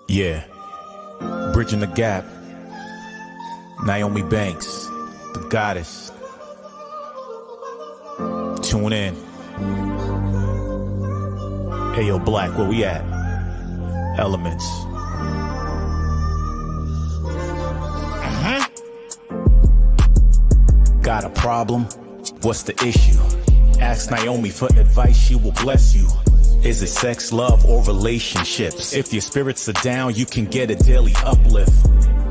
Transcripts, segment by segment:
Yeah, bridging the gap. Nyomi Banks, the goddess. Tune in. Hey yo, Black, where we at? Elements. Got a problem? What's the issue? Ask Nyomi for advice, she will bless you. Is it sex, love, or relationships? If your spirits are down, you can get a daily uplift.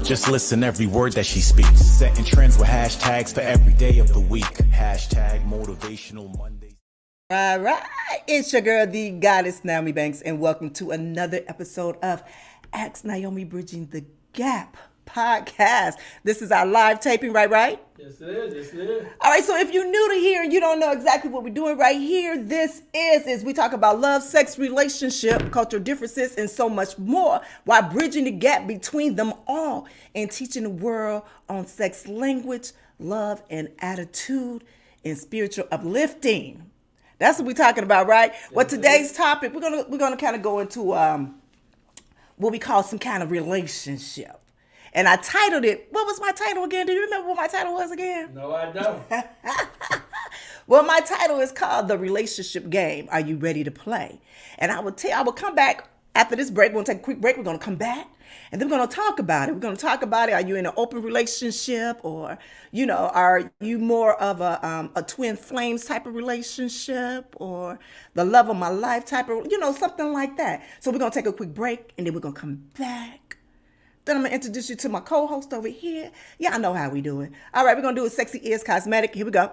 Just listen every word that she speaks. Setting trends with hashtags for every day of the week. Hashtag motivational Mondays. All right, it's your girl, the goddess Nyomi Banks, and welcome to another episode of Ask Nyomi Bridging the Gap podcast. This is our live taping, right? Yes, it is. Yes, it is. All right, so if you're new to here and you don't know exactly what we're doing right here, this is we talk about love, sex, relationship, cultural differences, and so much more, while bridging the gap between them all and teaching the world on sex language, love, and attitude, and spiritual uplifting. That's what we're talking about, right? Yes, well, today's topic, we're gonna kind of go into what we call some kind of relationship. And I titled it, what was my title again? Do you remember what my title was again? No, I don't. Well, my title is called The Relationship Game. Are you ready to play? And I will come back after this break. We're going to take a quick break. We're going to come back and then we're going to talk about it. We're going to talk about it. Are you in an open relationship, or, are you more of a twin flames type of relationship, or the love of my life type of, something like that. So we're going to take a quick break and then we're going to come back. Then I'm going to introduce you to my co-host over here. Y'all know how we do it. All right, we're going to do a Sexy Is Cosmetic. Here we go.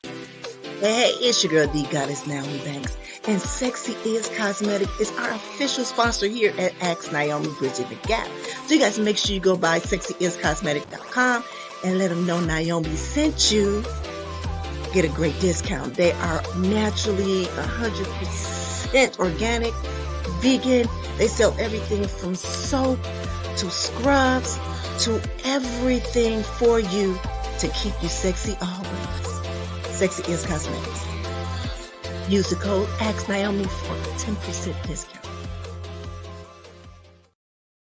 Hey, it's your girl, the goddess Nyomi Banks. And Sexy Is Cosmetic is our official sponsor here at Ask Nyomi Bridging the Gap. So you guys make sure you go by sexyiscosmetic.com and let them know Nyomi sent you. Get a great discount. They are naturally 100% organic, vegan. They sell everything from soap to scrubs, to everything for you to keep you sexy always. Sexy Is Cosmetics. Use the code AskNyomi for a 10% discount.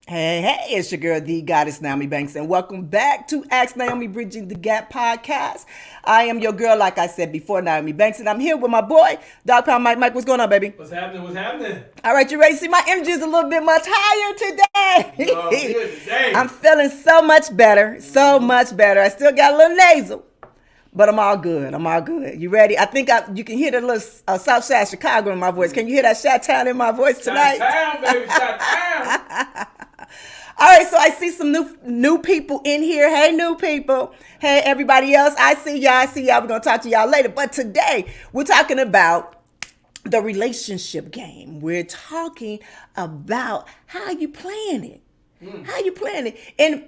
Hey, it's your girl, the goddess Nyomi Banks, and welcome back to Ask Nyomi Bridging the Gap podcast. I am your girl, like I said before, Nyomi Banks, and I'm here with my boy, Dog Pound Mike. Mike, what's going on, baby? What's happening? All right, you ready to see my energy is a little bit much higher today? Oh, good today. I'm feeling so much better. I still got a little nasal, but I'm all good. You ready? I think you can hear the little South Side Chicago in my voice. Can you hear that Chi-Town in my voice tonight? Chi-Town, baby, Chi-Town. All right, so I see some new people in here. Hey, new people. Hey, everybody else. I see y'all. We're going to talk to y'all later. But today, we're talking about the relationship game. We're talking about how you playing it. And,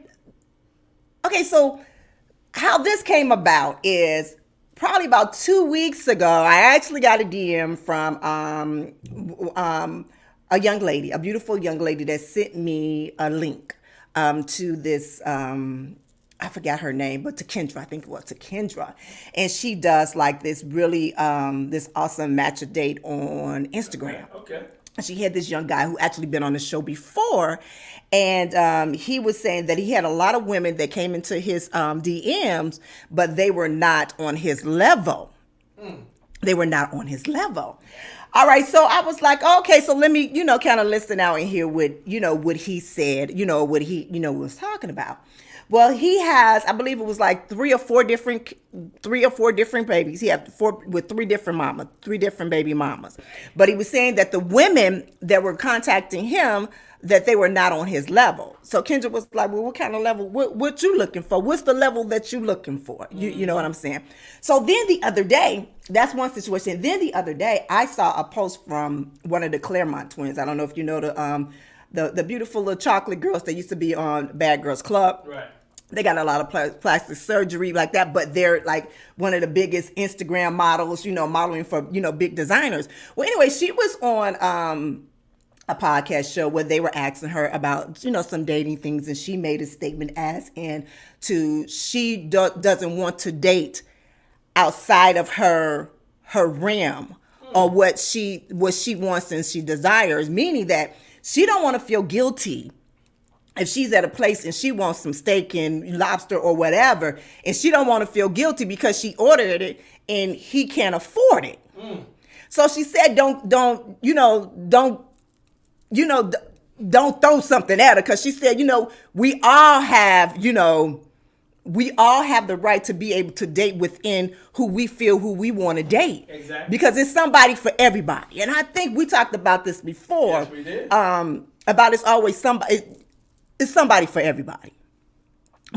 okay, so how this came about is probably about 2 weeks ago, I actually got a DM from a young lady, a beautiful young lady that sent me a link to this, I forgot her name, but to Kendra, I think it was to Kendra. And she does like this really, this awesome match a date on Instagram. Okay. And she had this young guy who actually been on the show before. And he was saying that he had a lot of women that came into his DMs, but they were not on his level. They were not on his level. All right, so I was like, okay, so let me, kind of listen out and hear what he said, what he, was talking about. Well, he has, I believe it was like three or four different babies. He had three different baby mamas. But he was saying that the women that were contacting him, that they were not on his level. So Kendra was like, well, what kind of level, what you looking for? What's the level that you looking for? You know what I'm saying? So then the other day, that's one situation. Then the other day, I saw a post from one of the Claremont twins. I don't know if you know the beautiful little chocolate girls that used to be on Bad Girls Club. Right. They got a lot of plastic surgery like that, but they're like one of the biggest Instagram models, modeling for, big designers. Well, anyway, she was on a podcast show where they were asking her about, some dating things. And she made a statement as in she doesn't want to date outside of her realm or what she wants and she desires, meaning that she don't want to feel guilty if she's at a place and she wants some steak and lobster or whatever, and she don't want to feel guilty because she ordered it and he can't afford it. So she said, don't throw something at her, because she said, we all have the right to be able to date within who we want to date. Exactly. Because it's somebody for everybody. And I think we talked about this before. Yes, we did. About it's always somebody. It's somebody for everybody.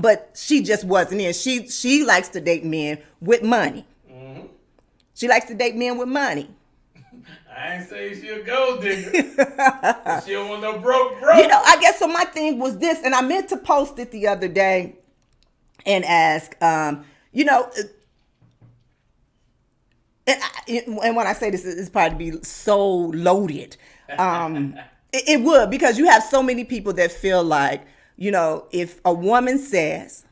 But she just wasn't in. She likes to date men with money. Mm-hmm. She likes to date men with money. I ain't saying she a gold digger. She don't want no broke. I guess so. My thing was this, and I meant to post it the other day and ask, and when I say this, it's probably be so loaded. It would, because you have so many people that feel like, if a woman says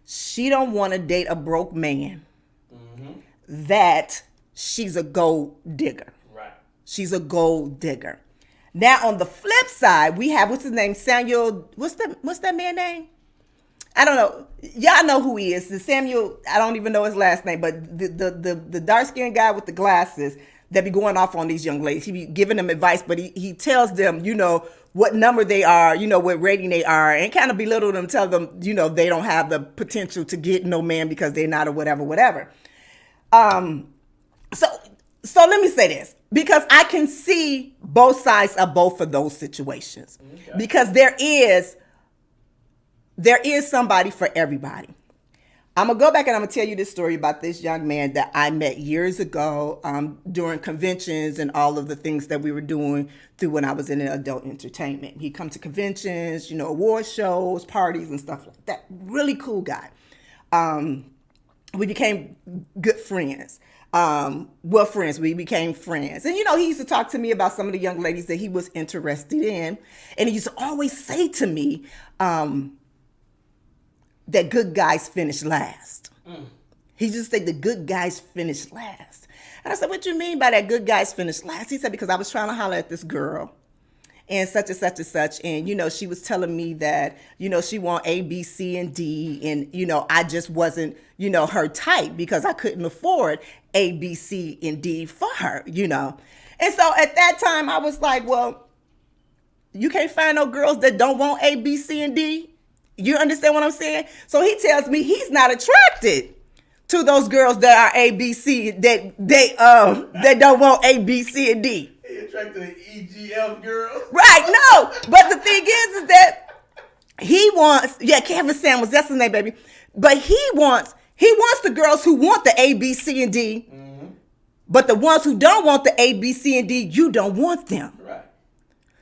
she don't want to date a broke man, that she's a gold digger. Right. She's a gold digger. Now on the flip side, we have, what's his name? Samuel, what's that man's name? I don't know. Y'all know who he is. The Samuel, I don't even know his last name, but the dark-skinned guy with the glasses that be going off on these young ladies. He be giving them advice, but he tells them, what number they are, what rating they are, and kind of belittle them, tell them, they don't have the potential to get no man because they're not, or whatever. So let me say this, because I can see both sides of both of those situations. Okay. Because there is somebody for everybody. I'm going to go back and I'm going to tell you this story about this young man that I met years ago during conventions and all of the things that we were doing through when I was in adult entertainment. He'd come to conventions, award shows, parties and stuff like that. Really cool guy. We became good friends. We became friends. And, he used to talk to me about some of the young ladies that he was interested in. And he used to always say to me, that good guys finish last. He just said the good guys finish last. And I said, what you mean by that good guys finish last? He said, because I was trying to holler at this girl and such and such and such. And, she was telling me that, she want A, B, C, and D. And, I just wasn't, her type, because I couldn't afford A, B, C, and D for her, And so at that time I was like, well, you can't find no girls that don't want A, B, C, and D. You understand what I'm saying? So he tells me he's not attracted to those girls that are A, B, C, that don't want A, B, C, and D. He attracted to EGF girls. Right, no. But the thing is that he wants, Kevin Samuels, that's his name, baby. But he wants the girls who want the A, B, C, and D. Mm-hmm. But the ones who don't want the A, B, C, and D, you don't want them. Right.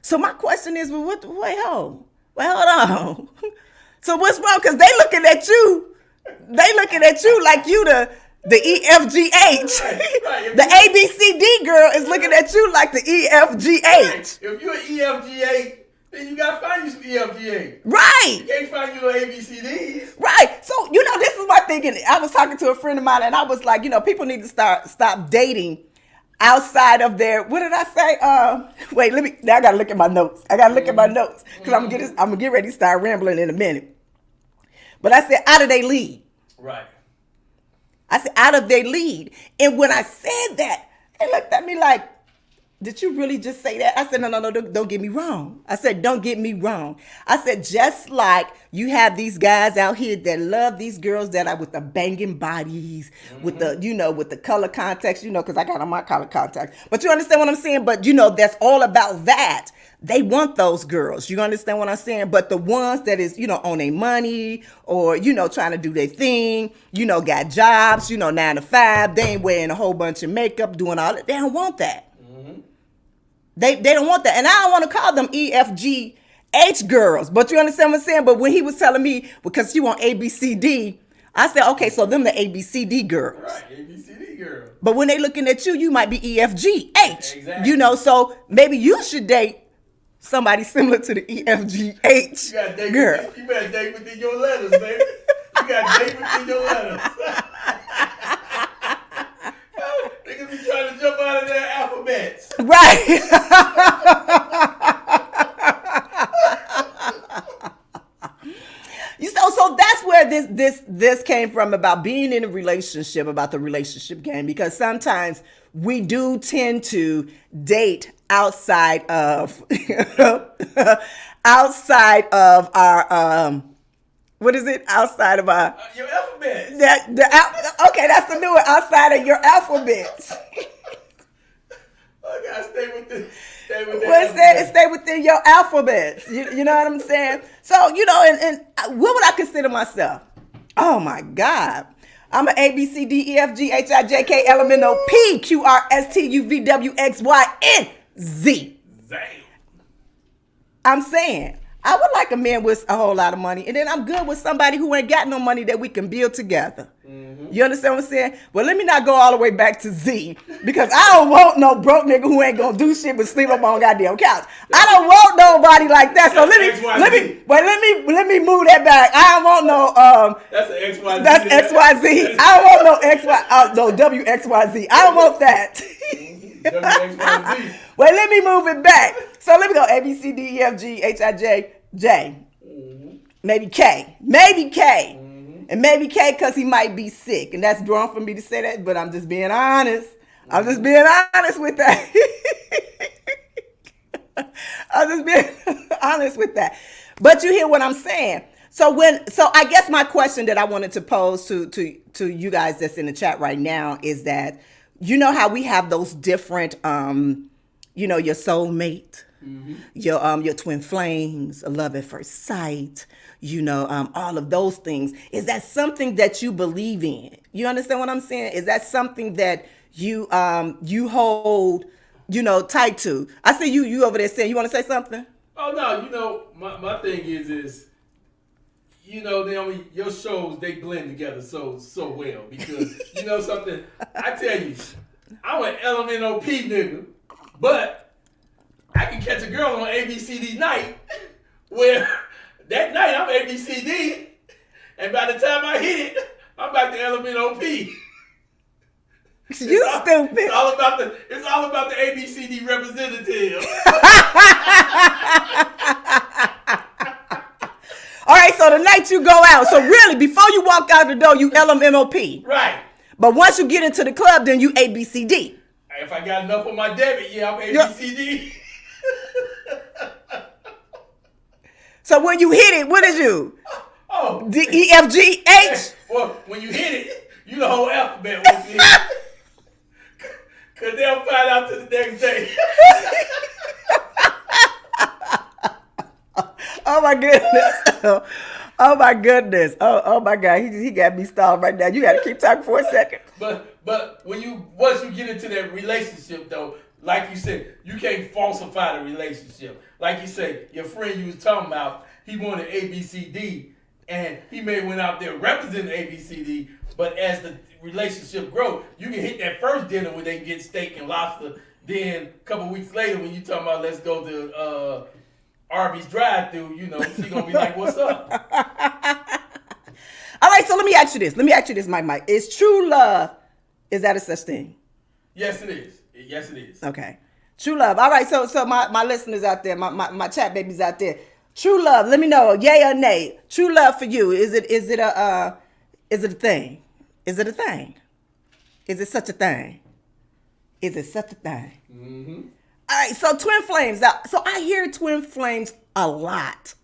So my question is, hold on. So what's wrong? Because they looking at you like you the EFGH. Right. The ABCD girl is looking at you like the EFGH. Right. If you're an EFGH, then you gotta find you some EFGH. Right. You can't find you no ABCDs. Right. So this is my thinking. I was talking to a friend of mine and I was like, people need to stop dating outside of their, what did I say? Wait, now I gotta look at my notes. Because I'm gonna get ready to start rambling in a minute. But I said out of their league. Right. I said out of their lead. And when I said that, they looked at me like, did you really just say that? I said, no, don't get me wrong. I said, don't get me wrong. I said, just like you have these guys out here that love these girls that are with the banging bodies, with the, with the color contacts, because I got on my color contacts. But you understand what I'm saying? But, that's all about that. They want those girls. You understand what I'm saying? But the ones that is, on their money or, trying to do their thing, got jobs, 9 to 5, they ain't wearing a whole bunch of makeup, doing all that. They don't want that. They don't want that. And I don't want to call them EFGH girls, but you understand what I'm saying? But when he was telling me, because you want ABCD, I said, okay, so them the ABCD girls. Right, ABCD girls. But when they looking at you, you might be EFGH. Exactly. So maybe you should date somebody similar to the EFGH girl. You better date within your letters, baby. You got to date within your letters. Niggas be trying to jump out of their alphabets. Right. this came from about being in a relationship, about the relationship game, because sometimes we do tend to date outside of outside of our what is it? Outside of our Your alphabet. Okay, that's the new one. Outside of your alphabets. I gotta stay with the. Stay within your alphabets. You know what I'm saying? So, you know, and what would I consider myself? Oh my God. I'm an A, B, C, D, E, F, G, H, I, J, K, L, M, N, O, P, Q, R, S, T, U, V, W, X, Y, and Z. Damn. I'm saying, I would like a man with a whole lot of money, and then I'm good with somebody who ain't got no money that we can build together. Mm-hmm. You understand what I'm saying? Well, let me not go all the way back to Z, because I don't want no broke nigga who ain't gonna do shit but sleep up on goddamn couch. I don't want nobody like that. So let me move that back. I don't want no That's an XYZ. That's XYZ. I don't want no XY. No WXYZ. I don't want that. WXYZ. Well, let me move it back. So let me go A, B, C, D, E, F, G, H, I, J, J. Mm-hmm. Maybe K. Mm-hmm. And maybe K because he might be sick. And that's drawn for me to say that, but I'm just being honest. Mm-hmm. I'm just being honest with that. But you hear what I'm saying. So I guess my question that I wanted to pose to you guys that's in the chat right now is that, you know how we have those different, you know, your soulmate, mm-hmm. your twin flames, a love at first sight, you know, all of those things. Is that something that you believe in? You understand what I'm saying? Is that something that you hold, you know, tight to? I see you over there saying, you want to say something? Oh no, you know, my thing is, you know, Naomi, your shows, they blend together so well, because you know something, I tell you, I'm an LMNOP nigga, but I can catch a girl on ABCD night where that night I'm ABCD, and by the time I hit it, I'm back to LMNOP. You stupid. It's all about the ABCD representative. All right, so the night you go out, so really, before you walk out the door, you LMNOP. Right. But once you get into the club, then you ABCD. If I got enough on my debit, yeah, I'm ABCD. So when you hit it, what is you? Oh. D, E, F, G, H? Well, when you hit it, you the whole alphabet once you hit it. Because they'll find out to the next day. Oh my goodness. Oh my goodness. Oh my God. He got me stalled right now. You got to keep talking for a second. But once you get into that relationship though, like you said, you can't falsify the relationship. Like you say, your friend you was talking about, he wanted ABCD, and he may went out there representing ABCD, but as the relationship grow, you can hit that first dinner where they can get steak and lobster. Then a couple weeks later, when you talking about let's go to Arby's drive-thru, you know, she gonna be like, "What's up?" All right, so let me ask you this, Mike. Is true love, is that a such thing? Yes, it is. Yes, it is. Okay, true love. All right, so my listeners out there, my chat babies out there, true love. Let me know, yay or nay. True love for you, is it a thing? Is it a thing? Is it such a thing? Is it such a thing? Mm-hmm. All right, so twin flames. So I hear twin flames a lot.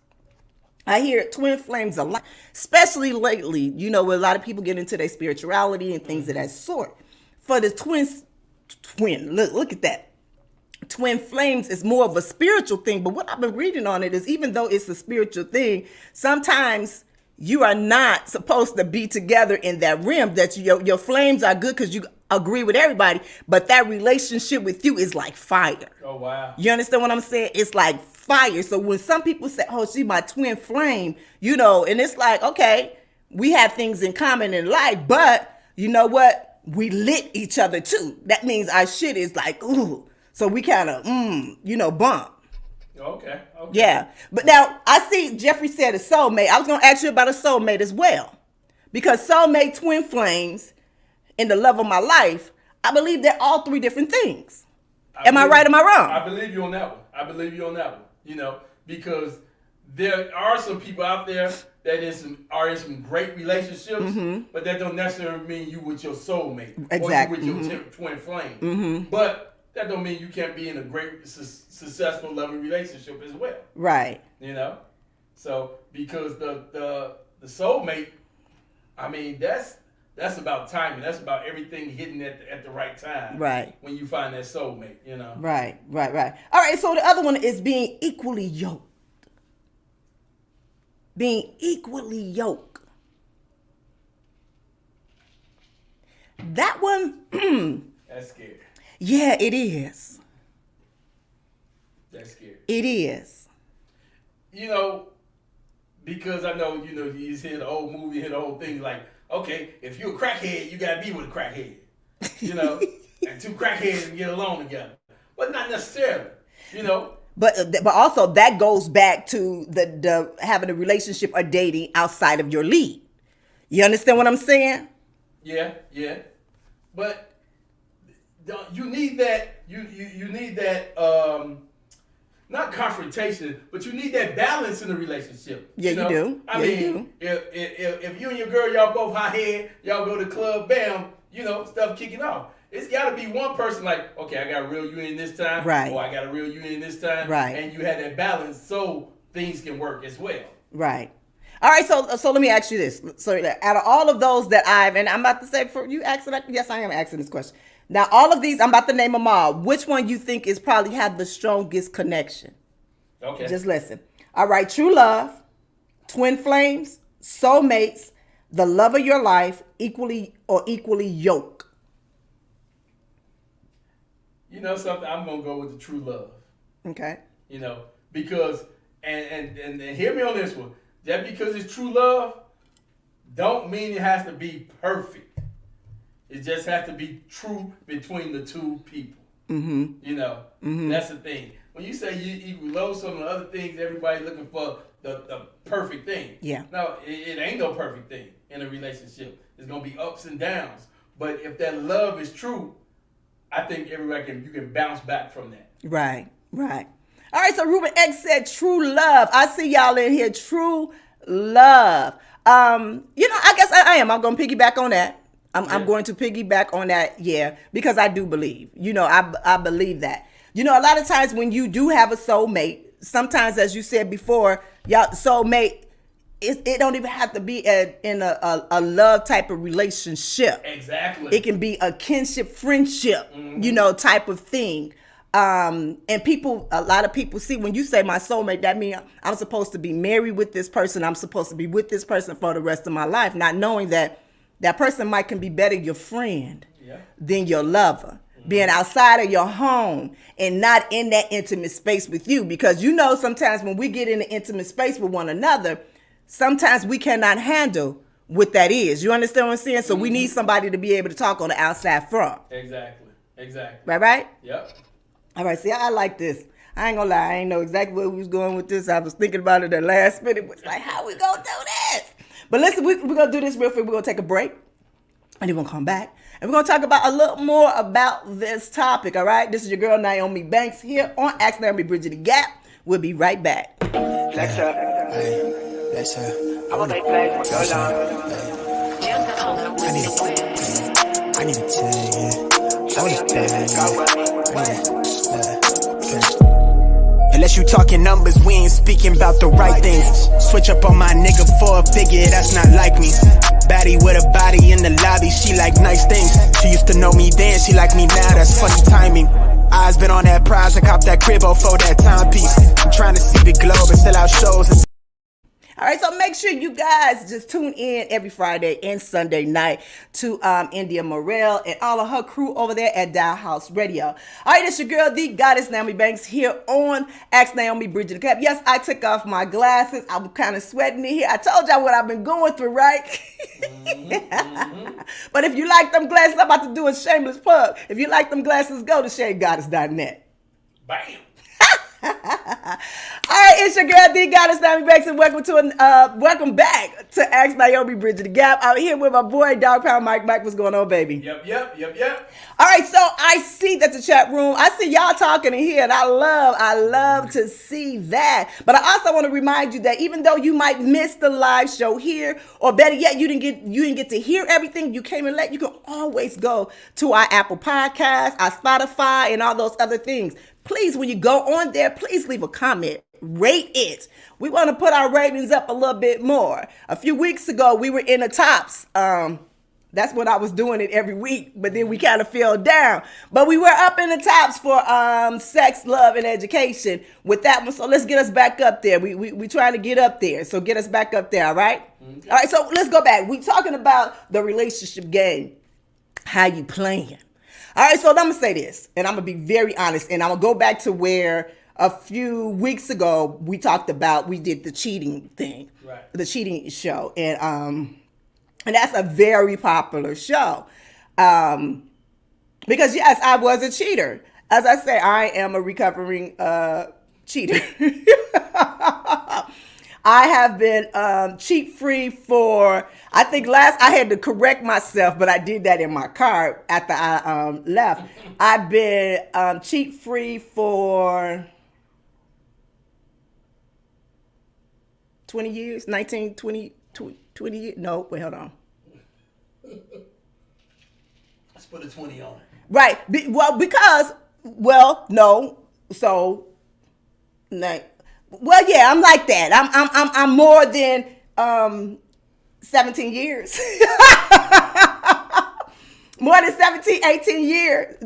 Especially lately, you know, where a lot of people get into their spirituality and things of that sort. For the look at that. Twin flames is more of a spiritual thing, but what I've been reading on it is even though it's a spiritual thing, sometimes you are not supposed to be together in that realm, that your flames are good because you agree with everybody, but that relationship with you is like fire. Oh, wow. You understand what I'm saying? It's like fire. So when some people say, oh, she's my twin flame, you know, and it's like, okay, we have things in common in life, but you know what? We lit each other too. That means our shit is like, ooh. So we kind of, you know, bump. Okay. Yeah. But now I see Jeffrey said a soulmate. I was going to ask you about a soulmate as well. Because soulmate, twin flames, and the love of my life, I believe they're all three different things. Am I right? Am I wrong? I believe you on that one. You know, because there are some people out there that are in some great relationships, but that don't necessarily mean you with your soulmate Exactly. or you with your twin flame. But that don't mean you can't be in a great, successful, loving relationship as well. Right. You know, so because the soulmate, I mean that's about timing. That's about everything hitting at the right time. Right. When you find that soulmate, you know. Right. All right, so the other one is being equally yoked. Being equally yoked. That one, That's scary. yeah, it is. That's scary. It is. You know, because I know, you hear the old movie, hear the whole thing like, okay, if you're a crackhead, you gotta be with a crackhead. You know, and two crackheads can get along together. But not necessarily, you know. But also that goes back to the having a relationship or dating outside of your league. You understand what I'm saying? Yeah. But you need that. You need that. Not confrontation, but you need that balance in the relationship. Yeah, you do. I Yeah, mean, you do. if you and your girl, y'all both hot head, y'all go to the club, bam, stuff kicking off. It's got to be one person like, okay, I got to reel you in this time, right? Or I got to reel you in this time, right? And you had that balance so things can work as well, right? All right, so let me ask you this. So out of all of those that and I'm about to say for you asking that, yes, I am asking this question. Now, all of these, I'm about to name them all. Which one you think is probably have the strongest connection? Okay. Just listen. All right, true love, twin flames, soulmates, the love of your life, equally yoked. You know something? I'm gonna go with the true love. Okay. Because and hear me on this one. Just because it's true love, don't mean it has to be perfect. It just has to be true between the two people. That's the thing. When you say you love some of the other things, everybody looking for the perfect thing. Yeah. No, it ain't no perfect thing in a relationship. There's gonna be ups and downs. But if that love is true, I think everybody you can bounce back from that. Right. All right, so Ruben X said true love. I see y'all in here. True love. I guess I am. I'm going to piggyback on that. I'm going to piggyback on that, because I do believe. I believe that. A lot of times when you do have a soulmate, sometimes, as you said before, y'all soulmate, it don't even have to be in a love type of relationship. Exactly. It can be a kinship, friendship, type of thing. And a lot of people see when you say my soulmate, that means I'm supposed to be married with this person. I'm supposed to be with this person for the rest of my life, not knowing that person can be better your friend than your lover. Being outside of your home and not in that intimate space with you. Because sometimes when we get in an intimate space with one another, sometimes we cannot handle what that is. You understand what I'm saying? So we need somebody to be able to talk on the outside front. Exactly. Right? Yep. All right, see, I like this. I ain't gonna lie, I ain't know exactly where we was going with this. I was thinking about it the last minute. It's like, how we gonna do this? But listen, we're gonna do this real quick. We're gonna take a break. And then we're gonna come back. And we're gonna talk about a little more about this topic, all right? This is your girl, Nyomi Banks, here on Ask Naomi Bridging the Gap. We'll be right back. Let's up. I want to play for so long. I need to tell you. I want to tell you. Unless you talking numbers, we ain't speaking about the right things. Switch up on my nigga for a figure, that's not like me. Baddie with a body in the lobby, she like nice things. She used to know me then, she like me now, that's funny timing. Eyes been on that prize, I cop that crib for that timepiece. I'm trying to see the globe and sell out shows. All right, so make sure you guys just tune in every Friday and Sunday night to India Morel and all of her crew over there at Dial House Radio. All right, it's your girl, the goddess Naomi Banks, here on Ask Naomi Bridging the Gap. Yes, I took off my glasses. I'm kind of sweating in here. I told y'all what I've been going through, right? But if you like them glasses, I'm about to do a shameless plug. If you like them glasses, go to shadegoddess.net. Bam. right, it's your girl D Goddess Naomi Banks, and welcome back to Ask Naomi Bridge the Gap. I'm here with my boy Dog Pound Mike. Mike, what's going on, baby? Yep. All right, so I see that the chat room, I see y'all talking in here, and I love to see that. But I also want to remind you that even though you might miss the live show here, or better yet, you didn't get to hear everything, you came in late, you can always go to our Apple Podcast, our Spotify, and all those other things. Please, when you go on there, please leave a comment. Rate it. We want to put our ratings up a little bit more. A few weeks ago, we were in the tops. That's when I was doing it every week, but then we kind of fell down. But we were up in the tops for sex, love, and education with that one. So let's get us back up there. We trying to get up there. So get us back up there, all right? Okay. All right, so let's go back. We talking about the relationship game. How you playing? All right, so I'm going to say this, and I'm going to be very honest, and I'm going to go back to where a few weeks ago we did the cheating thing, right? The cheating show, and that's a very popular show, because yes, I was a cheater. As I say, I am a recovering cheater. I have been cheat-free for, I think I had to correct myself, but I did that in my car after I left. I've been cheat-free for 20 years, 20 years. No, wait, hold on. Let's put a 20 on it. Right. Well, yeah, I'm like that. I'm more than 17 years. More than 17, 18 years.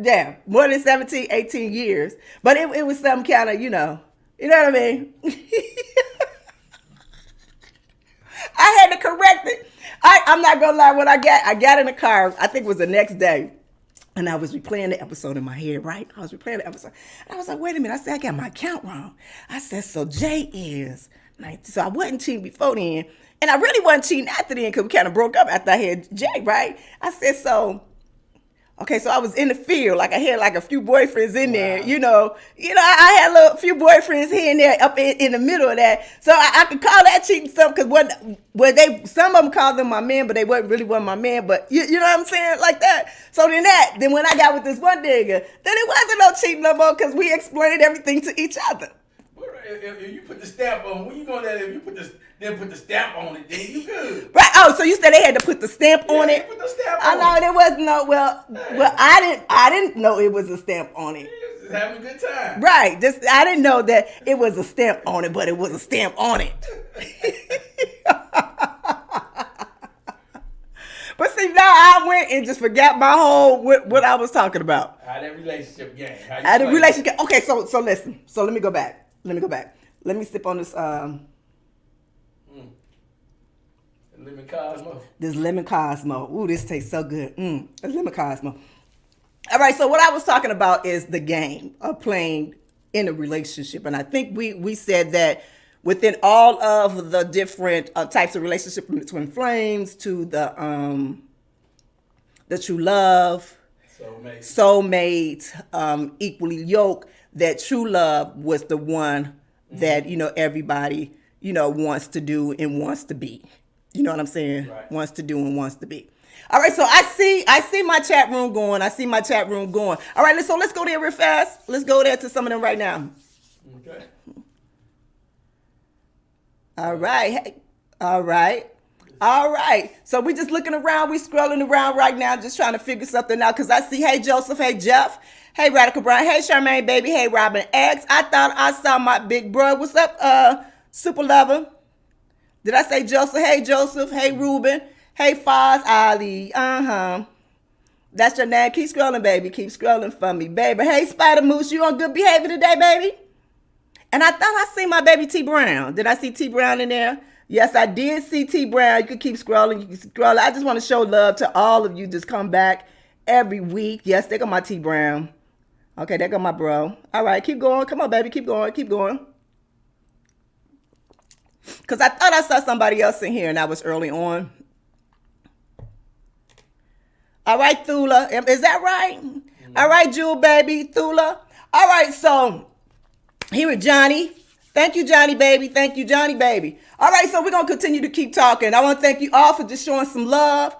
Damn, more than 17, 18 years. But it was some kind of, you know what I mean? I had to correct it. I'm not gonna lie, when I got in the car, I think it was the next day. And I was replaying the episode in my head, right? I was replaying the episode. And I was like, wait a minute. I said, I got my count wrong. I said, so Jay is 19. So I wasn't cheating before then. And I really wasn't cheating after then because we kind of broke up after I had Jay, right? I said, so I was in the field. Like I had like a few boyfriends in there, you know, I had a few boyfriends here and there up in the middle of that. So I could call that cheating something because some of them called them my man, but they wasn't my man. But you know what I'm saying? Like that. So then when I got with this one nigga, then it wasn't no cheating no more because we explained everything to each other. If you put the stamp on, when you go there, if you put the stamp on it, then you good. Right. Oh, so you said they had to put the stamp on it? Put the stamp on I know there was no. Well, I didn't know it was a stamp on it. Just having a good time. Right. I didn't know that it was a stamp on it, but it was a stamp on it. But see, now I went and just forgot my whole what I was talking about. How that relationship game. Okay, so listen. So let me go back. Let me sip on this Lemon Cosmo. This lemon Cosmo. Ooh, this tastes so good. A lemon Cosmo. All right, so what I was talking about is the game of playing in a relationship. And I think we said that within all of the different types of relationship, from the twin flames to the true love, soulmate, equally yoked, that true love was the one that, everybody, wants to do and wants to be. You know what I'm saying? Right. Wants to do and wants to be. All right, so I see my chat room going. All right, so let's go there real fast. Let's go there to some of them right now. Okay. All right. So we just looking around. We scrolling around right now, just trying to figure something out. Because I see, hey, Joseph. Hey, Jeff. Hey, Radical Brian. Hey, Charmaine, baby. Hey, Robin X. I thought I saw my big bro. What's up, Super Lover? Did I say Joseph? Hey, Joseph. Hey, Ruben. Hey, Foz Ali. That's your name. Keep scrolling, baby. Keep scrolling for me, baby. Hey, Spider Moose. You on good behavior today, baby? And I thought I seen my baby T Brown. Did I see T Brown in there? Yes, I did see T Brown. You can keep scrolling. I just want to show love to all of you. Just come back every week. Yes, there go my T Brown. Okay, there go my bro. All right, keep going. Come on, baby. Keep going. Because I thought I saw somebody else in here, and I was early on. All right, Thula. Is that right? All right, Jewel, baby. Thula. All right, so Here with Johnny. Thank you, Johnny baby. Thank you, Johnny baby. All right, so we're going to continue to keep talking. I want to thank you all for just showing some love.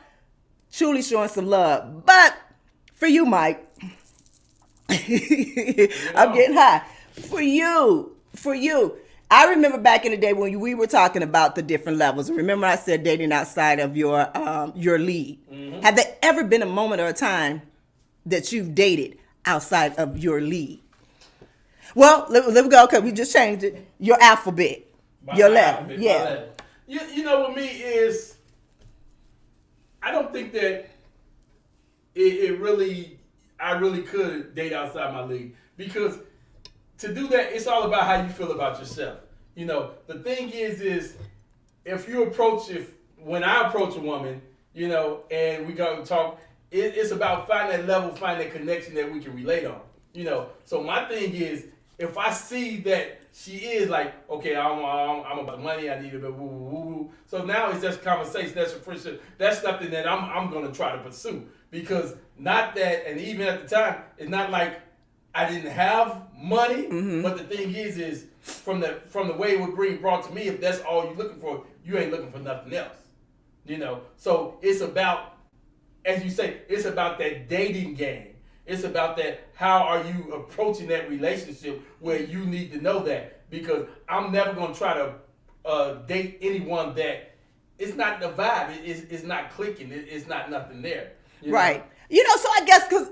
Truly showing some love. But for you, Mike, I'm getting high. For you. I remember back in the day when we were talking about the different levels. Remember I said dating outside of your league. Mm-hmm. Have there ever been a moment or a time that you've dated outside of your league? Well, let me go because we just changed it. Your alphabet. Your letter. Yeah. You know what me is, I don't think that I really could date outside my league, because to do that, it's all about how you feel about yourself. You know, the thing is when I approach a woman, you know, and we go talk, it's about finding that level, finding that connection that we can relate on. You know, so my thing is, if I see that she is like, okay, I'm about money, I need a bit woo woo woo. So now it's just conversation, that's a friendship, that's something that I'm gonna try to pursue. Because not that, and even at the time, it's not like I didn't have money, but the thing is from the way it was being brought to me, if that's all you're looking for, you ain't looking for nothing else. You know, so it's about, as you say, it's about that dating game. It's about that, how are you approaching that relationship where you need to know that. Because I'm never going to try to date anyone that it's not the vibe. It's not clicking. It's not nothing there. Right. Know? You know, so I guess, because,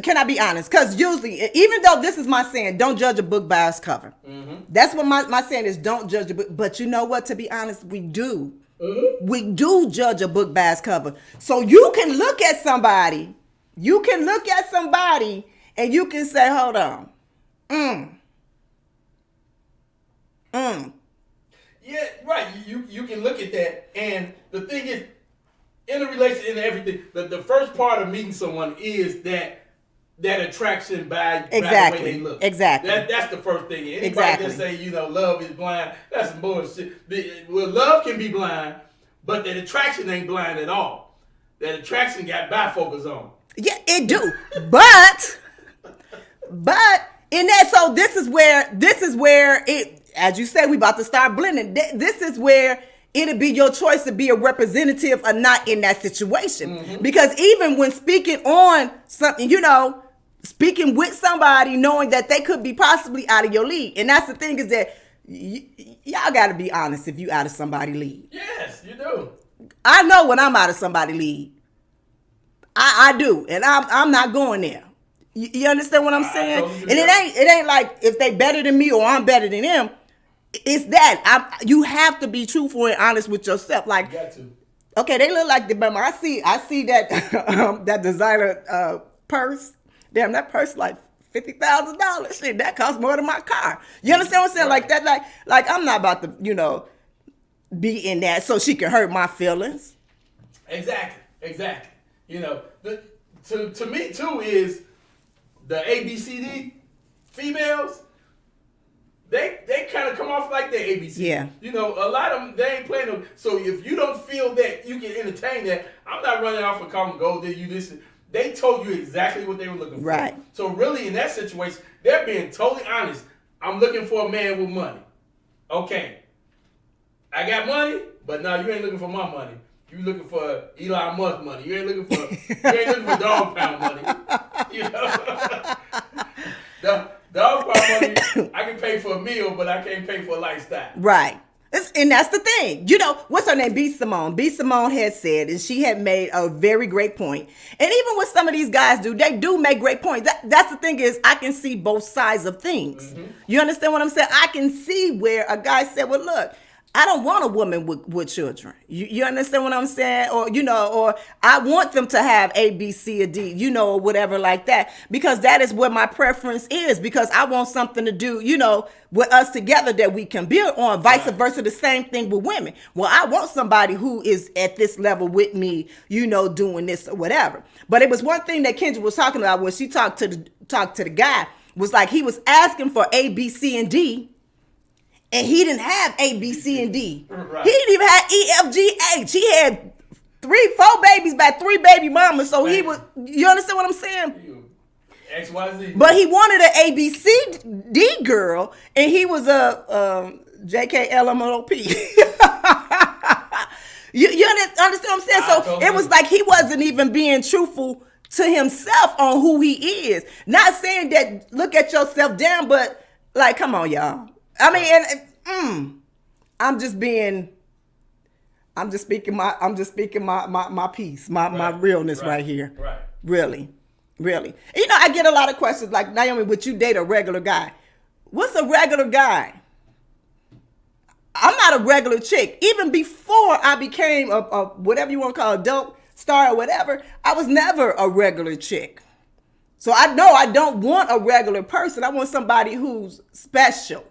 can I be honest? Because usually, even though this is my saying, don't judge a book by its cover. Mm-hmm. That's what my saying is, don't judge a book. But you know what? To be honest, we do. Mm-hmm. We do judge a book by its cover. So you can look at somebody. You can look at somebody and you can say, hold on. Yeah, right. You can look at that. And the thing is, in a relationship and everything, the first part of meeting someone is that attraction by the way they look. Exactly. That's the first thing. Anybody that say, you know, love is blind, that's some bullshit. Well, love can be blind, but that attraction ain't blind at all. That attraction got bifocals on. Yeah, it do. But in that, so this is where it, as you say, we about to start blending. This is where it'll be your choice to be a representative or not in that situation. Mm-hmm. Because even when speaking on something, you know, speaking with somebody, knowing that they could be possibly out of your league. And that's the thing, is that y'all got to be honest if you out of somebody's league. Yes, you do. I know when I'm out of somebody's league. I do, and I'm not going there. You understand what I'm saying? And it ain't like if they better than me or I'm better than them. It's that you have to be truthful and honest with yourself. Like, you got to. Okay, they look like the bummer. I see that that designer purse. Damn, that purse like $50,000. Shit, that costs more than my car. You understand what I'm saying? Like that, like I'm not about to, you know, be in that so she can hurt my feelings. Exactly. You know, to me too is the ABCD females. They kind of come off like they're ABC. Yeah. You know, a lot of them, they ain't playing them. So if you don't feel that you can entertain that, I'm not running off and calling gold. Did you listen? They told you exactly what they were looking for. Right. So really, in that situation, they're being totally honest. I'm looking for a man with money. Okay. I got money, but now you ain't looking for my money. You looking for Elon Musk money. You ain't looking for dog pound money. You know? Dog pound money, I can pay for a meal, but I can't pay for a lifestyle. Right. And that's the thing. You know, what's her name? B. Simone. B. Simone had said, and she had made a very great point. And even what some of these guys do, they do make great points. That's the thing, is I can see both sides of things. Mm-hmm. You understand what I'm saying? I can see where a guy said, well, look, I don't want a woman with children. You understand what I'm saying? Or, you know, or I want them to have A, B, C, or D, you know, or whatever like that. Because that is where my preference is. Because I want something to do, you know, with us together that we can build on. Vice versa, the same thing with women. Well, I want somebody who is at this level with me, you know, doing this or whatever. But it was one thing that Kendra was talking about when she talked to the guy, was like he was asking for A, B, C, and D. And he didn't have A, B, C, and D. Right. He didn't even have E, F, G, H. He had 4 babies by 3 baby mamas. So he was, you understand what I'm saying? XYZ. But he wanted an ABCD girl, and he was a JKLMOP. you understand what I'm saying? So it was like he wasn't even being truthful to himself on who he is. Not saying that look at yourself down, but like, come on, y'all. I mean, and I'm just speaking my piece, my realness right here. Right. Really. You know, I get a lot of questions like, Nyomi, would you date a regular guy? What's a regular guy? I'm not a regular chick. Even before I became a whatever you want to call a dope star or whatever, I was never a regular chick. So I know I don't want a regular person. I want somebody who's special,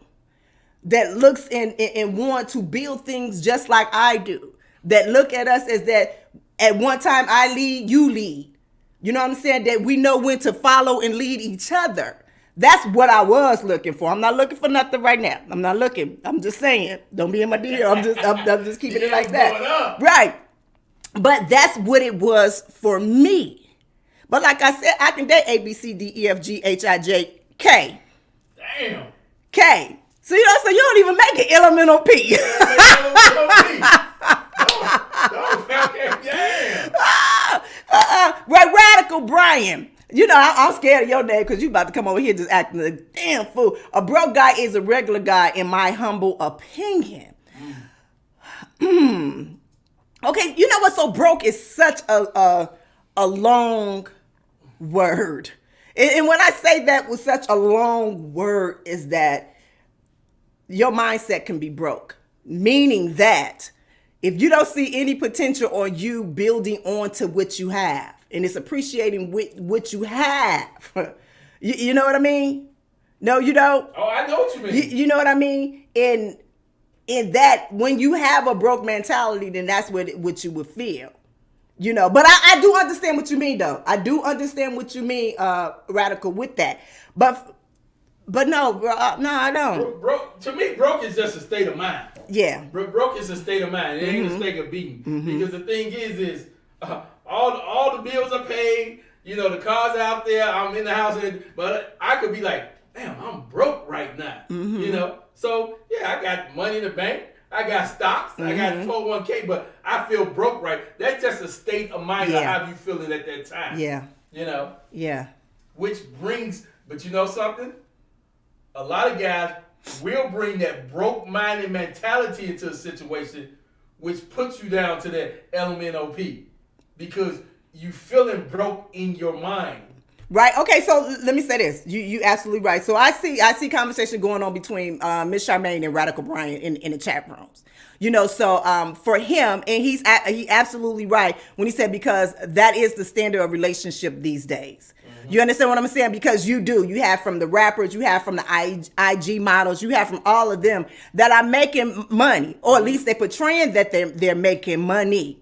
that looks and want to build things just like I do, that look at us as that at one time I lead, you lead. You know what I'm saying? That we know when to follow and lead each other. That's what I was looking for. I'm not looking for nothing right now. I'm not looking. I'm just saying. Don't be in my DM. I'm just keeping it like that. Right. But that's what it was for me. But like I said, I can date A, B, C, D, E, F, G, H, I, J, K. Damn. K. So you know, so you don't even make it elemental P. Right, Radical Brian. You know, I'm scared of your name because you about to come over here just acting a damn fool. A broke guy is a regular guy, in my humble opinion. Okay, you know what? So broke is such a long word. And when I say that with such a long word, is that your mindset can be broke. Meaning that if you don't see any potential on you building onto what you have, and it's appreciating what you have. You know what I mean? No, you don't? Oh, I know what you mean. You know what I mean? In that, when you have a broke mentality, then that's what you would feel. You know, but I do understand what you mean, though. I do understand what you mean, Radical, with that. But no, bro, no, I don't. Broke, to me, broke is just a state of mind. Yeah. Broke is a state of mind. It ain't a state of being. Because the thing is all the bills are paid. You know, the car's out there. I'm in the house, but I could be like, damn, I'm broke right now. You know, so yeah, I got money in the bank. I got stocks. I got 401k, but I feel broke right. That's just a state of mind of how you feeling at that time. Yeah. You know. Yeah. Which brings, but you know something? A lot of guys will bring that broke-minded mentality into a situation, which puts you down to that LMNOP, because you feeling broke in your mind. Right. Okay. So let me say this. You absolutely right. So I see conversation going on between Miss Charmaine and Radical Brian in the chat rooms. You know, so for him, and he absolutely right when he said, because that is the standard of relationship these days. You understand what I'm saying? Because you have from the rappers, you have from the IG models, you have from all of them that are making money, or at least they're portraying that they're making money.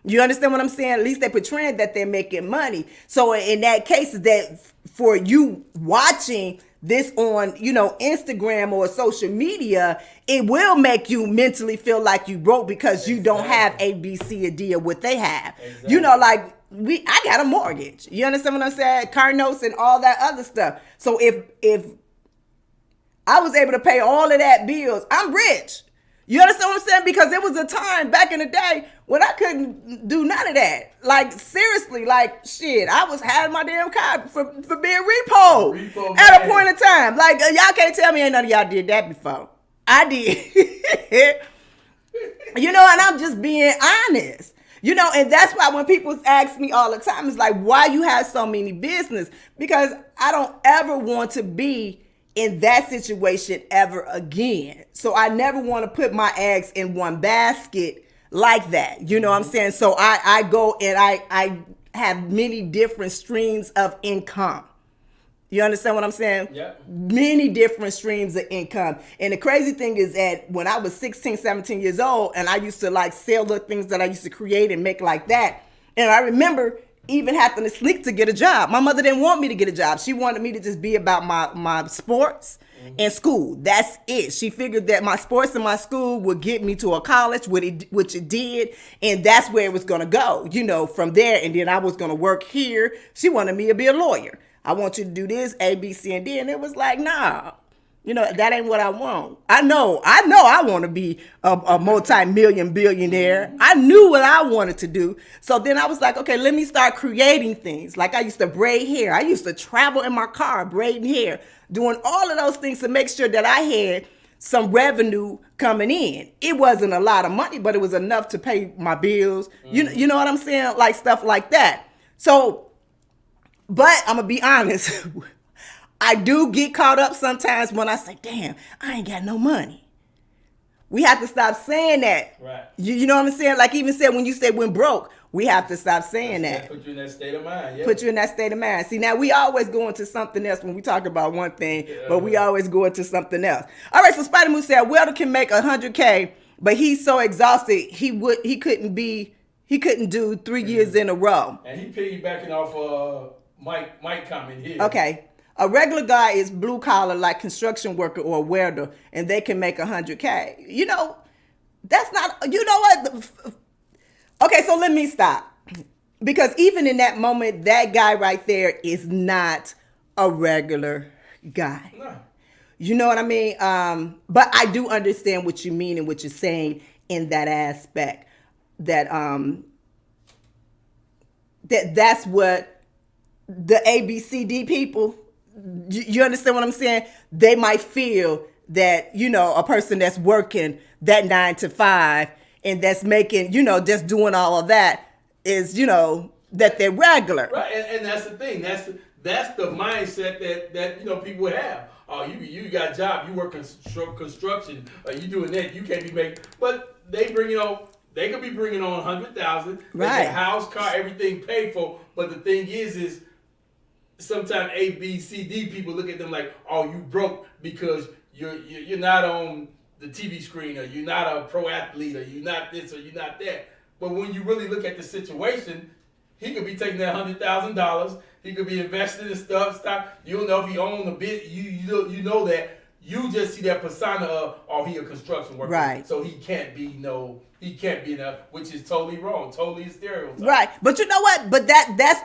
You understand what I'm saying? At least they're portraying that they're making money. So in that case, that for you watching this on, you know, Instagram or social media, it will make you mentally feel like you broke because you don't have A, B, C, or D, or what they have. Exactly. You know, like I got a mortgage. You understand what I'm saying? Car notes and all that other stuff. So if I was able to pay all of that bills, I'm rich. You understand what I'm saying? Because there was a time back in the day when I couldn't do none of that. Like, seriously, like, shit, I was having my damn car for being repo at a point in time. Like, y'all can't tell me ain't none of y'all did that before. I did. You know, and I'm just being honest. You know, and that's why when people ask me all the time, it's like, why you have so many business? Because I don't ever want to be in that situation ever again. So I never want to put my eggs in one basket like that. You know what I'm saying? So I go and I have many different streams of income. You understand what I'm saying? Yeah. Many different streams of income. And the crazy thing is that when I was 16, 17 years old, and I used to like sell the things that I used to create and make like that. And I remember even having to sneak to get a job. My mother didn't want me to get a job. She wanted me to just be about my sports and school. That's it. She figured that my sports and my school would get me to a college, which it did. And that's where it was going to go, you know, from there. And then I was going to work here. She wanted me to be a lawyer. I want you to do this, A, B, C, and D. And it was like, nah, that ain't what I want. I know I want to be a multi-million billionaire. I knew what I wanted to do. So then I was like, okay, let me start creating things. Like I used to braid hair. I used to travel in my car braiding hair, doing all of those things to make sure that I had some revenue coming in. It wasn't a lot of money, but it was enough to pay my bills. You know what I'm saying? Like stuff like that. So, but I'm going to be honest. I do get caught up sometimes when I say, damn, I ain't got no money. We have to stop saying that. Right. You know what I'm saying? Like even said when you said when broke, we have to stop saying that. Put you in that state of mind. Yeah. Put you in that state of mind. See, now we always go into something else when we talk about one thing, but we always go into something else. All right, so Spider Moose said, Welder can make $100K, but he's so exhausted he couldn't do 3 years in a row. And he piggybacking off Mike comment here. Okay. A regular guy is blue collar like construction worker or a welder, and they can make $100K. That's not, what? Okay, so let me stop. Because even in that moment, that guy right there is not a regular guy. No. You know what I mean? But I do understand what you mean and what you're saying in that aspect. That's what the ABCD people, you understand what I'm saying? They might feel that, a person that's working that 9 to 5 and that's making, just doing all of that is, that they're regular. Right, and that's the thing. That's the mindset that people have. Oh, you got a job, you work construction, you doing that, you can't be making. But they could be bringing on 100,000. Right. House, car, everything paid for. But the thing is sometimes A, B, C, D people look at them like, oh, you broke because you're not on the TV screen, or you're not a pro athlete, or you're not this, or you're not that. But when you really look at the situation, he could be taking that $100,000. He could be investing in stock. You don't know if he owns a bit. You know that. You just see that persona of, oh, he a construction worker. Right. So he can't be enough, which is totally wrong, totally a stereotype. Right. But you know what? But that's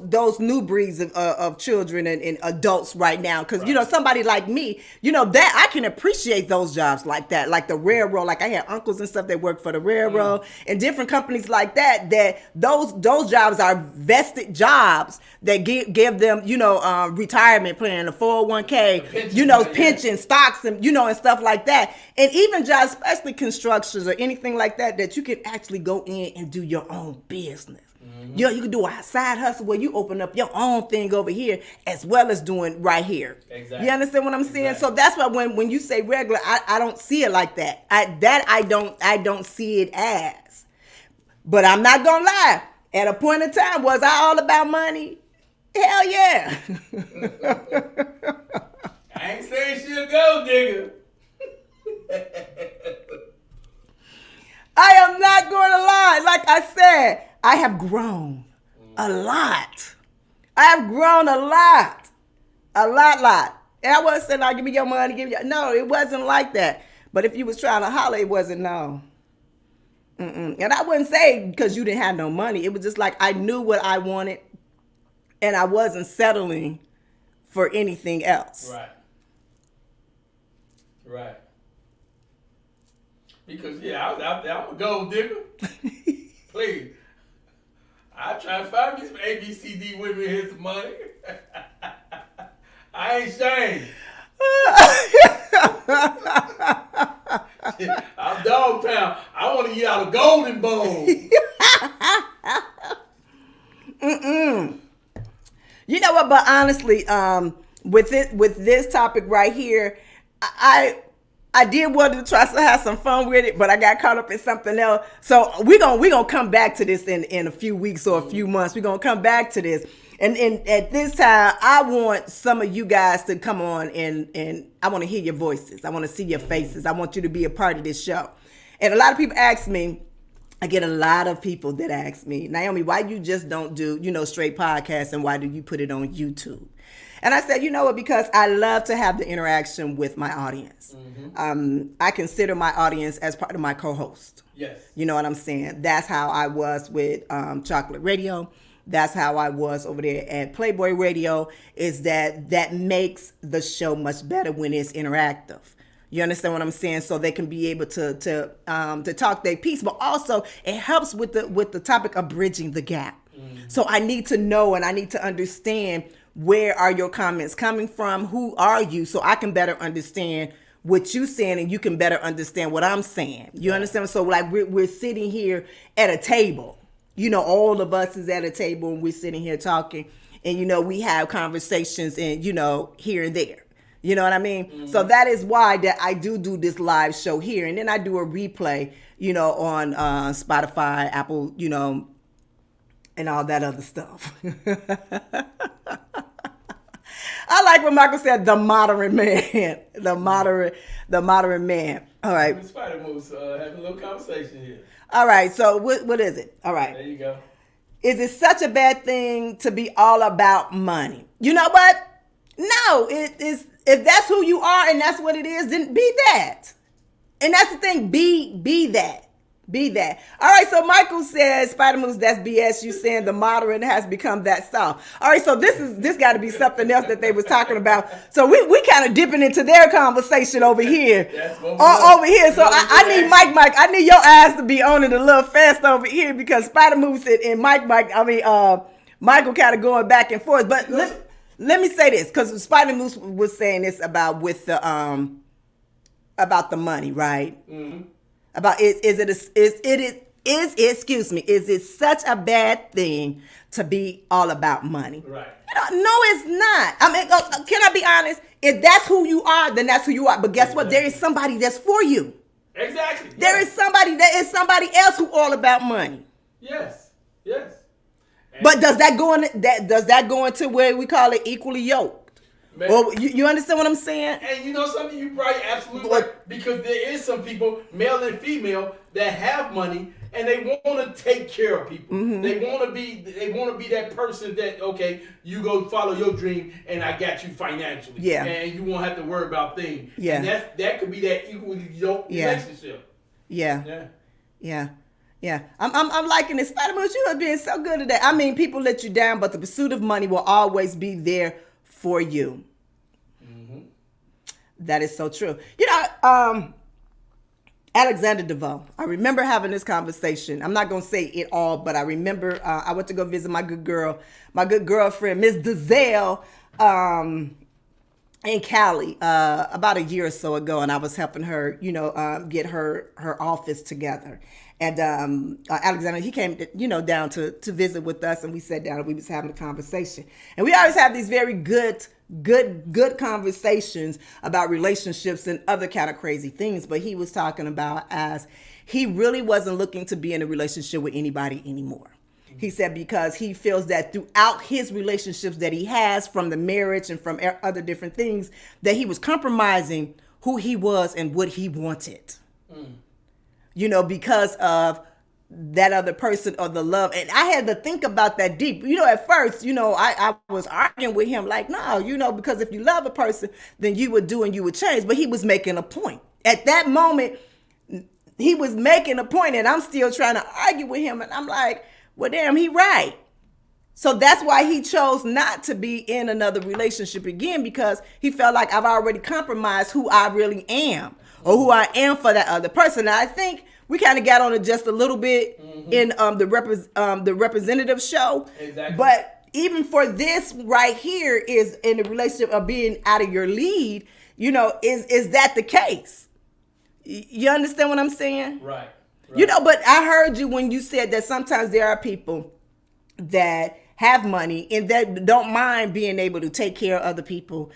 those new breeds of children and adults right now. Because, somebody like me, that I can appreciate those jobs like that. Like the railroad. Like I had uncles and stuff that worked for the railroad and different companies like that those jobs are vested jobs that give them, retirement plan, a 401k, pension, stocks, and, and stuff like that. And even jobs, especially constructions or anything like that you can actually go in and do your own business. Mm-hmm. You can do a side hustle where you open up your own thing over here as well as doing right here. Exactly. You understand what I'm saying? Exactly. So that's why when you say regular, I don't see it like that. I don't see it as. But I'm not gonna lie. At a point in time, was I all about money? Hell yeah. I ain't saying she a gold digger. I am not going to lie. Like I said, I have grown a lot. I have grown a lot. A lot. And I wasn't saying, give me your money, No, it wasn't like that. But if you was trying to holler, it wasn't no. And I wouldn't say because you didn't have no money. It was just like I knew what I wanted and I wasn't settling for anything else. Right. Because, I'm a gold digger. Please. I try to find me some ABCD women here some money. I ain't ashamed. I'm Dogtown. I want to get out a golden bowl. You know what? But honestly, with this topic right here, I did want to try to have some fun with it, but I got caught up in something else. So we're gonna come back to this in a few weeks or a few months. We're gonna come back to this. And at this time, I want some of you guys to come on and I want to hear your voices. I want to see your faces. I want you to be a part of this show. And a lot of people ask me, I get a lot of people that ask me, Nyomi, why you just don't do, straight podcasts and why do you put it on YouTube? And I said, you know what, because I love to have the interaction with my audience. Mm-hmm. I consider my audience as part of my co-host. Yes. You know what I'm saying? That's how I was with Chocolate Radio. that's how I was over there at Playboy Radio, is that makes the show much better when it's interactive. You understand what I'm saying? So they can be able to talk their piece, but also it helps with the topic of bridging the gap. So I need to know and I need to understand, where are your comments coming from? Who are you? So I can better understand what you're saying, and you can better understand what I'm saying. You understand? So like we're sitting here at a table. All of us is at a table and we're sitting here talking, and we have conversations and here and there. You know what I mean? Mm-hmm. So that is why that I do this live show here, and then I do a replay, on Spotify, Apple, and all that other stuff. I like what Michael said, the moderate man. The moderate man. All right. Spider Moose, having a little conversation here. All right. So what is it? All right. There you go. Is it such a bad thing to be all about money? You know what? No, it is. If that's who you are and that's what it is, then be that. And that's the thing. Be that. Be that. All right, so Michael says, Spider Moose, that's BS. You saying the moderate has become that style. All right, so this got to be something else that they was talking about. So we kind of dipping into their conversation over here. Over here. So I need Mike. I need your ass to be on it a little fast over here, because Spider Moose and Michael kind of going back and forth. But let me say this, because Spider Moose was saying this about the money, right? Mm-hmm. About is it such a bad thing to be all about money? Right. No, it's not. I mean, can I be honest? If that's who you are, then that's who you are. But guess what? There is somebody that's for you. Exactly. There is somebody else who all about money. Yes. But does that go into where we call it equally yoked? Man. Well, you understand what I'm saying? And you know something, you probably absolutely right, because there is some people, male and female, that have money and they want to take care of people. Mm-hmm. They want to be that person that, okay, you go follow your dream and I got you financially. Yeah. And you won't have to worry about things. Yeah. And that could be that equally yoked relationship. Yeah. I'm liking this. Spider Moose, you are being so good at that. I mean, people let you down, but the pursuit of money will always be there for you. Mm-hmm. That is so true. Alexander DeVoe, I remember having this conversation. I'm not going to say it all, but I remember I went to go visit my good girlfriend, Miss Dazelle, in Cali about a year or so ago, and I was helping her, get her office together. And Alexander, he came, down to visit with us, and we sat down and we was having a conversation. And we always have these very good conversations about relationships and other kind of crazy things. But he was talking about as he really wasn't looking to be in a relationship with anybody anymore. He said because he feels that throughout his relationships that he has, from the marriage and from other different things, that he was compromising who he was and what he wanted. Because of that other person or the love. And I had to think about that deep. At first, I was arguing with him like, no, because if you love a person, then you would do and you would change. But he was making a point. At that moment, he was making a point, and I'm still trying to argue with him. And I'm like, well, damn, he right. So that's why he chose not to be in another relationship again, because he felt like I've already compromised who I really am, or who I am for that other person. Now, I think we kind of got on it just a little bit in the representative show. Exactly. But even for this right here is in the relationship of being out of your lead, is that the case? You understand what I'm saying? Right. But I heard you when you said that sometimes there are people that have money and that don't mind being able to take care of other people,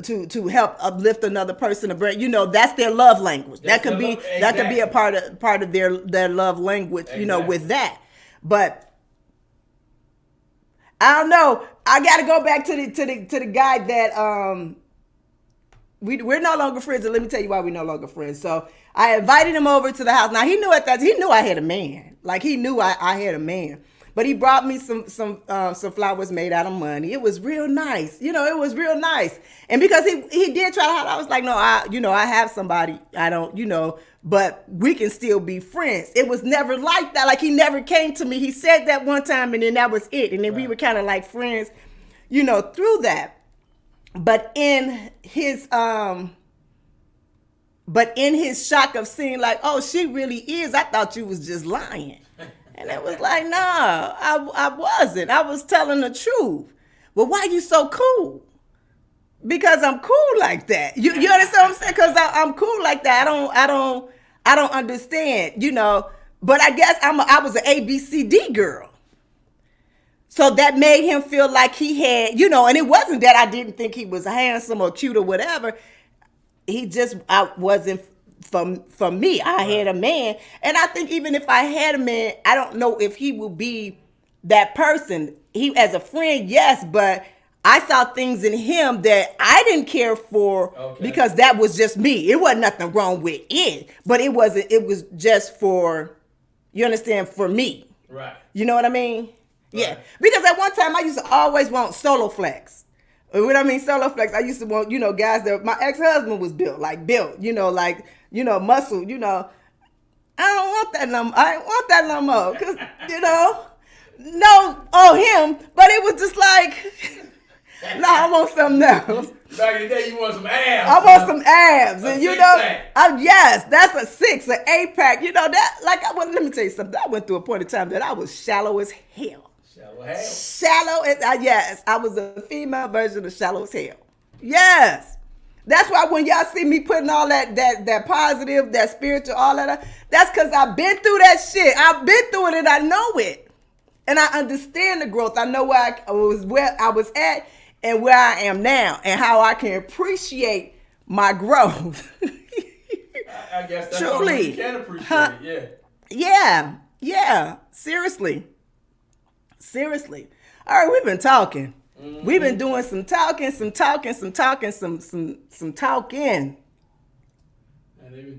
to help uplift another person. That's their love language. That could be a part of their love language. Exactly. With that. But I don't know. I got to go back to the guy that we're no longer friends, and let me tell you why we're no longer friends. So I invited him over to the house. Now he knew I had a man. Like he knew I had a man. But he brought me some flowers made out of money. It was real nice. It was real nice. And because he did try to hide, I was like, no, I have somebody. I don't, but we can still be friends. It was never like that. Like, he never came to me. He said that one time, and then that was it. And then we were kind of like friends, through that. But in his shock of seeing like, oh, she really is, I thought you was just lying. And it was like, nah, I wasn't. I was telling the truth. Well, why you so cool? Because I'm cool like that. You understand what I'm saying? Because I'm cool like that. I don't understand, But I guess I was an ABCD girl. So that made him feel like he had, and it wasn't that I didn't think he was handsome or cute or whatever. I wasn't for me. I had a man. And I think even if I had a man, I don't know if he would be that person. He, as a friend, yes, but I saw things in him that I didn't care for because that was just me. It wasn't nothing wrong with it, but it was just for, you understand, for me. Right. You know what I mean? Right. Yeah. Because at one time I used to always want solo flex. What I mean, solo flex, I used to want, guys that my ex-husband was built, muscle, I don't want that no more. I ain't want that no more. Cause, him, but it was just like, no, I want something else. Back in the day, you want some abs. I want some abs. And yes, that's a 6, an 8-pack. Let me tell you something. I went through a point in time that I was shallow as hell. Shallow as yes, I was a female version of shallow as hell. Yes. That's why when y'all see me putting all that positive, that spiritual, all that, that's because I've been through that shit. I've been through it and I know it. And I understand the growth. I know where I was at and where I am now and how I can appreciate my growth. I guess that's truly. What you can appreciate it, yeah. Yeah. Seriously. All right, we've been talking. Mm-hmm. We've been doing some talking. And they've been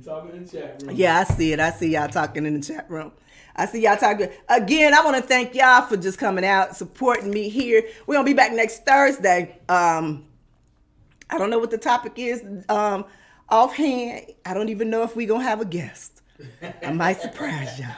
talking in the chat room. Yeah, I see it. I see y'all talking in the chat room. I see y'all talking. Again, I want to thank y'all for just coming out, supporting me here. We're going to be back next Thursday. I don't know what the topic is offhand. I don't even know if we're going to have a guest. I might surprise y'all.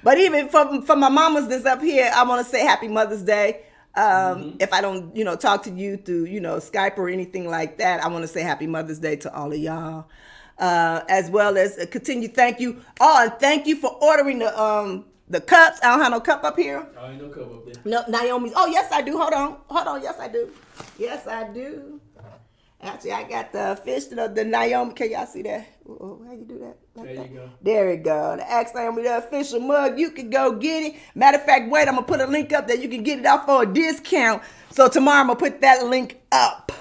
But even for my mamas that's up here, I want to say Happy Mother's Day. If I don't, talk to you through, Skype or anything like that, I want to say Happy Mother's Day to all of y'all. As well as continue. Thank you. Oh, and thank you for ordering the cups. I don't have no cup up here. I ain't no cup up there. No, Naomi's. Oh, yes, I do. Hold on. Yes, I do. Actually, I got the fish, the Naomi. Can y'all see that? How you do that? Like there that? You go. There we go. The Ask Naomi, the official mug. You can go get it. Matter of fact, wait, I'm going to put a link up that you can get it out for a discount. So tomorrow, I'm going to put that link up.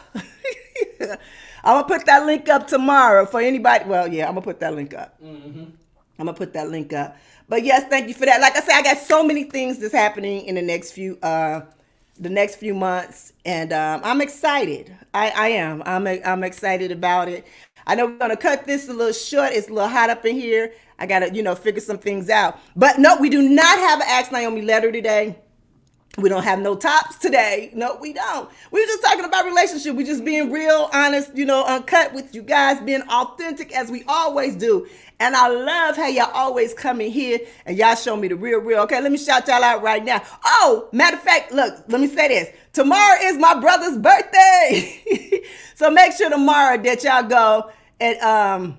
I'm going to put that link up tomorrow for anybody. Well, yeah, I'm going to put that link up. Mm-hmm. I'm going to put that link up. But yes, thank you for that. Like I said, I got so many things that's happening in the next few months, and I'm excited. I am. I'm excited about it. I know we're gonna cut this a little short. It's a little hot up in here. I gotta, figure some things out. But no, we do not have an Ask Naomi letter today. We don't have no tops today. No, we don't. We were just talking about relationship. We just being real, honest, uncut with you guys, being authentic as we always do. And I love how y'all always come in here and y'all show me the real. Okay, let me shout y'all out right now. Oh, matter of fact, look, let me say this. Tomorrow is my brother's birthday. So make sure tomorrow that y'all go and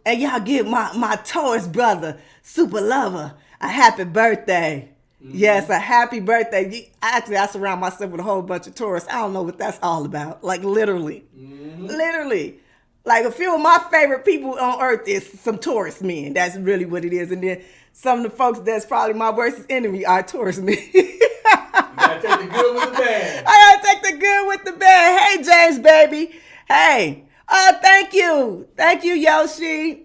and y'all give my Taurus brother, Super Lover, a happy birthday. Mm-hmm. Yes, a happy birthday. Actually, I surround myself with a whole bunch of Taurus. I don't know what that's all about. Like literally. Mm-hmm. Literally. Like a few of my favorite people on earth is some Taurus men. That's really what it is. And then some of the folks that's probably my worst enemy are Taurus men. You gotta take the good with the bad. I gotta take the good with the bad. Hey, James, baby. Hey. Oh, thank you. Thank you, Yoshi.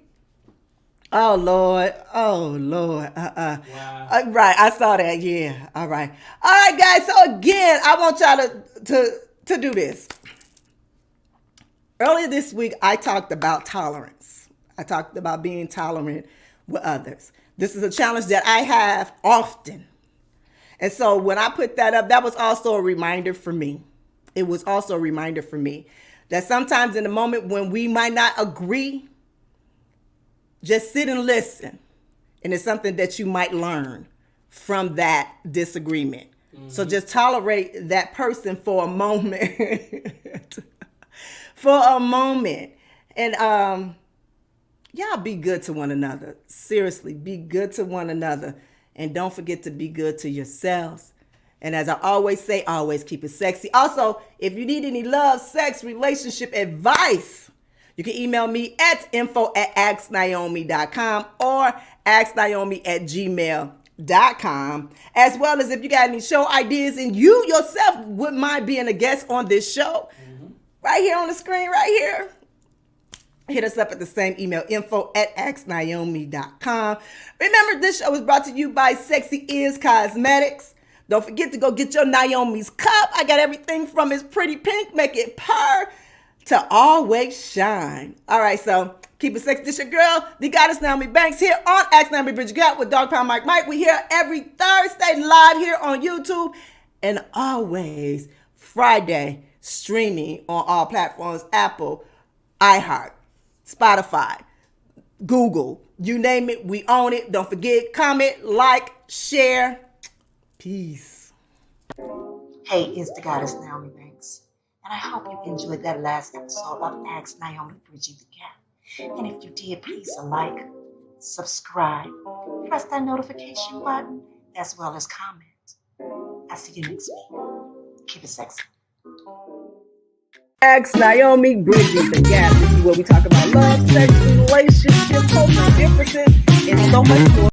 Oh, Lord. Wow. Right. I saw that. Yeah. All right. All right, guys. So again, I want y'all to do this. Earlier this week, I talked about tolerance. I talked about being tolerant with others. This is a challenge that I have often. And so when I put that up, that was also a reminder for me. It was also a reminder for me that sometimes in the moment when we might not agree, just sit and listen. And it's something that you might learn from that disagreement. So just tolerate that person for a moment. For a moment. And y'all be good to one another. Seriously, be good to one another. And don't forget to be good to yourselves. And as I always say, always keep it sexy. Also, if you need any love, sex, relationship advice, you can email me at info@asknaomi.com or asknaomi@gmail.com. As well as if you got any show ideas and you yourself wouldn't mind being a guest on this show, right here on the screen, right here. Hit us up at the same email, info@asknaomi.com. Remember, this show is brought to you by Sexy Is Cosmetics. Don't forget to go get your Nyomi's cup. I got everything from its pretty pink, make it purr, to always shine. All right, so keep it sexy. This your girl, the goddess Naomi Banks, here on Ask Naomi Bridget Gap with Dog Pound Mike. We here every Thursday live here on YouTube, and always Friday streaming on all platforms: Apple, iHeart, Spotify, Google, you name it, we own it. Don't forget, comment, like, share. Peace. Hey, it's the goddess Naomi Banks, and I hope you enjoyed that last episode of Ask Naomi Bridging the Gap. And if you did, please like, subscribe, press that notification button, as well as comment. I'll see you next week. Keep it sexy. Ask Naomi Bridging the Gap. This is where we talk about love, sex, relationships, cultural differences, and so much more.